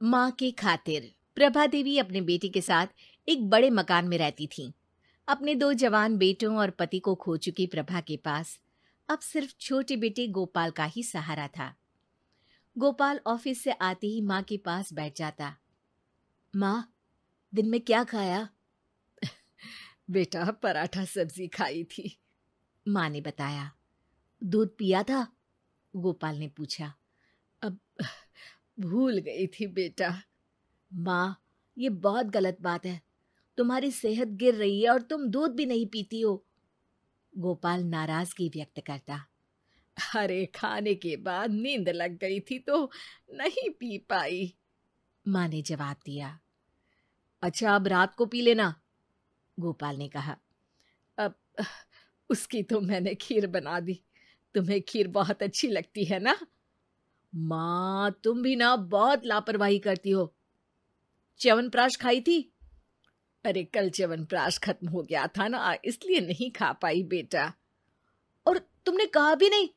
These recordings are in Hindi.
माँ के खातिर प्रभा देवी अपने बेटे के साथ एक बड़े मकान में रहती थीं। अपने 2 जवान बेटों और पति को खो चुकी प्रभा के पास अब सिर्फ छोटे बेटे गोपाल का ही सहारा था। गोपाल ऑफिस से आते ही माँ के पास बैठ जाता। माँ, दिन में क्या खाया? बेटा, पराठा सब्जी खाई थी, माँ ने बताया। दूध पिया था? गोपाल ने पूछा। अब भूल गई थी बेटा। माँ, ये बहुत गलत बात है। तुम्हारी सेहत गिर रही है और तुम दूध भी नहीं पीती हो। गोपाल नाराजगी व्यक्त करता। अरे, खाने के बाद नींद लग गई थी तो नहीं पी पाई, माँ ने जवाब दिया। अच्छा, अब रात को पी लेना, गोपाल ने कहा। अब उसकी तो मैंने खीर बना दी। तुम्हें खीर बहुत अच्छी लगती है ना? माँ, तुम भी ना बहुत लापरवाही करती हो। च्यवनप्राश खाई थी? अरे, कल च्यवनप्राश खत्म हो गया था ना, इसलिए नहीं खा पाई बेटा। और तुमने कहा भी नहीं।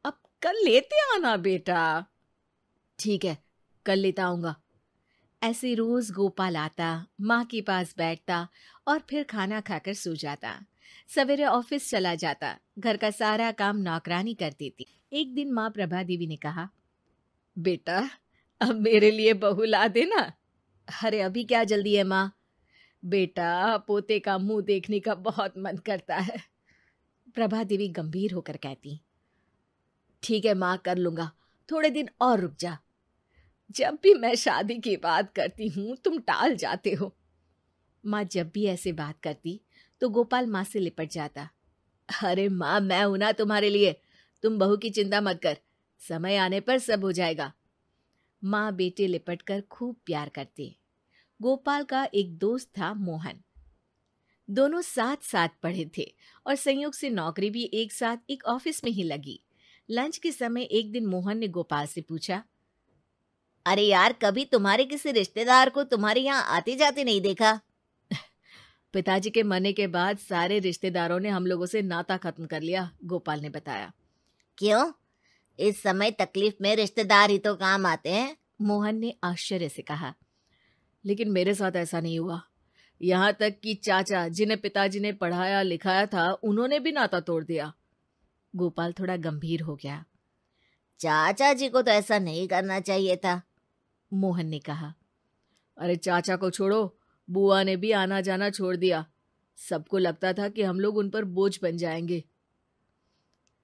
अब कल लेते आना बेटा। ठीक है, कल लेता आऊंगा। ऐसे रोज गोपाल आता, माँ के पास बैठता और फिर खाना खाकर सो जाता। सवेरे ऑफिस चला जाता। घर का सारा काम नौकरानी कर देती। एक दिन माँ प्रभा देवी ने कहा, बेटा, अब मेरे लिए बहू ला देना। अरे, अभी क्या जल्दी है माँ? बेटा, पोते का मुंह देखने का बहुत मन करता है। प्रभा देवी गंभीर होकर कहती। ठीक है माँ, कर लूंगा, थोड़े दिन और रुक जा। जब भी मैं शादी की बात करती हूँ तुम टाल जाते हो। माँ जब भी ऐसे बात करती तो गोपाल माँ से लिपट जाता। अरे माँ, मैं हूं ना तुम्हारे लिए, तुम बहू की चिंता मत कर, समय आने पर सब हो जाएगा। माँ बेटे लिपट कर खूब प्यार करते। गोपाल का एक दोस्त था मोहन। दोनों साथ साथ पढ़े थे और संयोग से नौकरी भी एक साथ एक ऑफिस में ही लगी। लंच के समय एक दिन मोहन ने गोपाल से पूछा, अरे यार, कभी तुम्हारे किसी रिश्तेदार को तुम्हारे यहाँ आते जाते नहीं देखा? पिताजी के मरने के बाद सारे रिश्तेदारों ने हम लोगों से नाता खत्म कर लिया, गोपाल ने बताया। क्यों? इस समय तकलीफ में रिश्तेदार ही तो काम आते हैं, मोहन ने आश्चर्य से कहा। लेकिन मेरे साथ ऐसा नहीं हुआ। यहाँ तक कि चाचा, जिन्हें पिताजी ने पढ़ाया लिखाया था, उन्होंने भी नाता तोड़ दिया। गोपाल थोड़ा गंभीर हो गया। चाचा जी को तो ऐसा नहीं करना चाहिए था, मोहन ने कहा। अरे चाचा को छोड़ो, बुआ ने भी आना जाना छोड़ दिया। सबको लगता था कि हम लोग उन पर बोझ बन जाएंगे।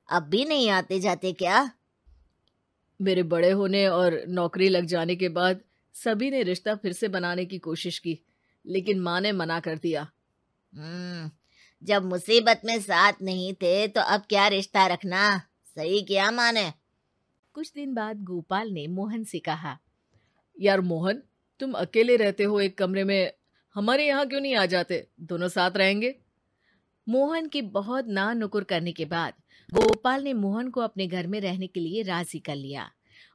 अब भी नहीं आते जाते क्या? मेरे बड़े होने और नौकरी लग जाने के बाद सभी ने रिश्ता फिर से बनाने की कोशिश की, लेकिन माँ ने मना कर दिया। जब मुसीबत में साथ नहीं थे तो अब क्या रिश्ता रखना? सही किया माँ ने। कुछ दिन बाद गोपाल ने मोहन से कहा, यार मोहन, तुम अकेले रहते हो एक कमरे में, हमारे यहाँ क्यों नहीं आ जाते? दोनों साथ रहेंगे। मोहन की बहुत ना नुकुर करने के बाद गोपाल ने मोहन को अपने घर में रहने के लिए राजी कर लिया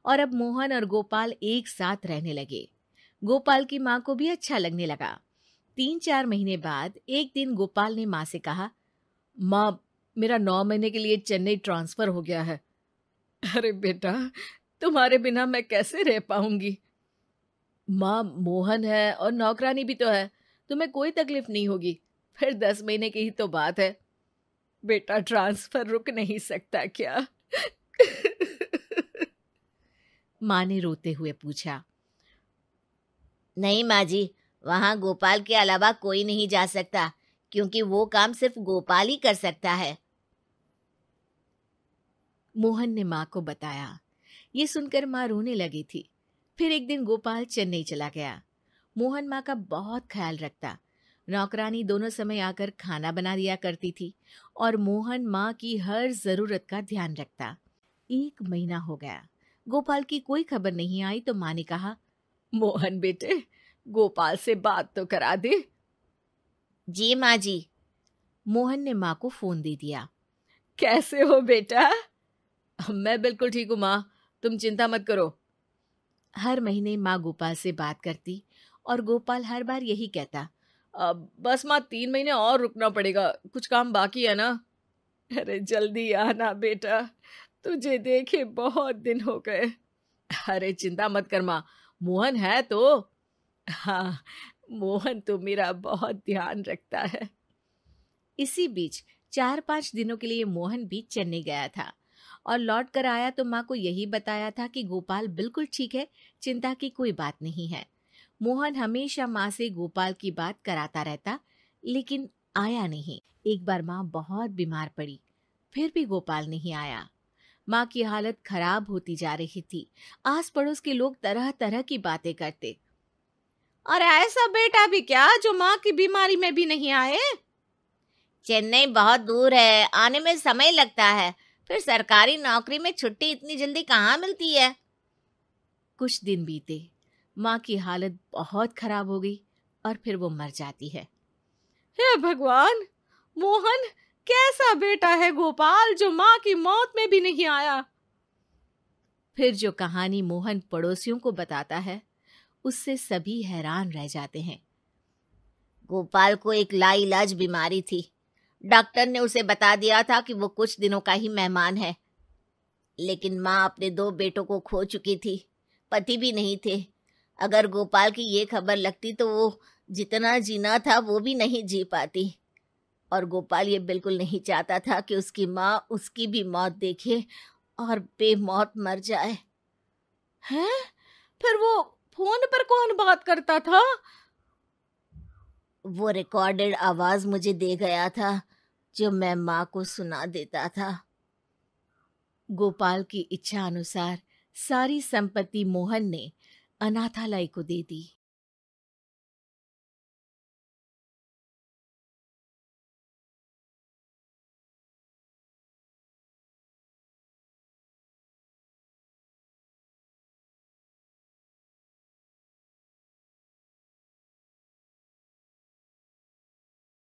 और अब मोहन और गोपाल एक साथ रहने लगे। गोपाल की माँ को भी अच्छा लगने लगा। 3-4 महीने बाद एक दिन गोपाल ने माँ से कहा, माँ, मेरा 9 महीने के लिए चेन्नई ट्रांसफर हो गया है। अरे बेटा, तुम्हारे बिना मैं कैसे रह पाऊंगी? माँ, मोहन है और नौकरानी भी तो है, तुम्हें कोई तकलीफ नहीं होगी। फिर 10 महीने की ही तो बात है। बेटा, ट्रांसफर रुक नहीं सकता क्या? माँ ने रोते हुए पूछा। नहीं माँ जी, वहां गोपाल के अलावा कोई नहीं जा सकता, क्योंकि वो काम सिर्फ गोपाल ही कर सकता है, मोहन ने माँ को बताया। ये सुनकर माँ रोने लगी थी। फिर एक दिन गोपाल चेन्नई चला गया। मोहन माँ का बहुत ख्याल रखता। नौकरानी दोनों समय आकर खाना बना दिया करती थी और मोहन माँ की हर जरूरत का ध्यान रखता। 1 महीना हो गया, गोपाल की कोई खबर नहीं आई तो माँ ने कहा, मोहन बेटे, गोपाल से बात तो करा दे। जी माँ जी। मोहन ने माँ को फोन दे दिया। कैसे हो बेटा? मैं बिल्कुल ठीक हूँ माँ, तुम चिंता मत करो। हर महीने माँ गोपाल से बात करती और गोपाल हर बार यही कहता, बस माँ, 3 महीने और रुकना पड़ेगा, कुछ काम बाकी है ना। अरे जल्दी आना बेटा, तुझे देखे बहुत दिन हो गए। अरे चिंता मत कर माँ, मोहन है तो। हाँ, मोहन तो मेरा बहुत ध्यान रखता है। इसी बीच 4-5 दिनों के लिए मोहन भी चेन्नई गया था और लौट कर आया तो माँ को यही बताया था कि गोपाल बिल्कुल ठीक है, चिंता की कोई बात नहीं है। मोहन हमेशा माँ से गोपाल की बात कराता रहता, लेकिन आया नहीं। एक बार माँ बहुत बीमार पड़ी, फिर भी गोपाल नहीं आया। माँ की हालत खराब होती जा रही थी। आस पड़ोस के लोग तरह तरह की बातें करते। और ऐसा बेटा भी क्या जो माँ की बीमारी में भी नहीं आए? चेन्नई बहुत दूर है, आने में समय लगता है, फिर सरकारी नौकरी में छुट्टी इतनी जल्दी कहाँ मिलती है। कुछ दिन बीते, माँ की हालत बहुत खराब हो गई और फिर वो मर जाती है। हे भगवान, मोहन कैसा बेटा है गोपाल जो माँ की मौत में भी नहीं आया। फिर जो कहानी मोहन पड़ोसियों को बताता है, उससे सभी हैरान रह जाते हैं। गोपाल को एक लाइलाज बीमारी थी। डॉक्टर ने उसे बता दिया था कि वो कुछ दिनों का ही मेहमान है, लेकिन माँ अपने 2 बेटों को खो चुकी थी, पति भी नहीं थे। अगर गोपाल की ये खबर लगती तो वो जितना जीना था वो भी नहीं जी पाती। और गोपाल ये बिल्कुल नहीं चाहता था कि उसकी माँ उसकी भी मौत देखे और बेमौत मर जाए। हैं? फिर वो फोन पर कौन बात करता था? वो रिकॉर्डेड आवाज मुझे दे गया था, जो मैं माँ को सुना देता था। गोपाल की इच्छा अनुसार सारी संपत्ति मोहन ने अनाथालय को दे दी।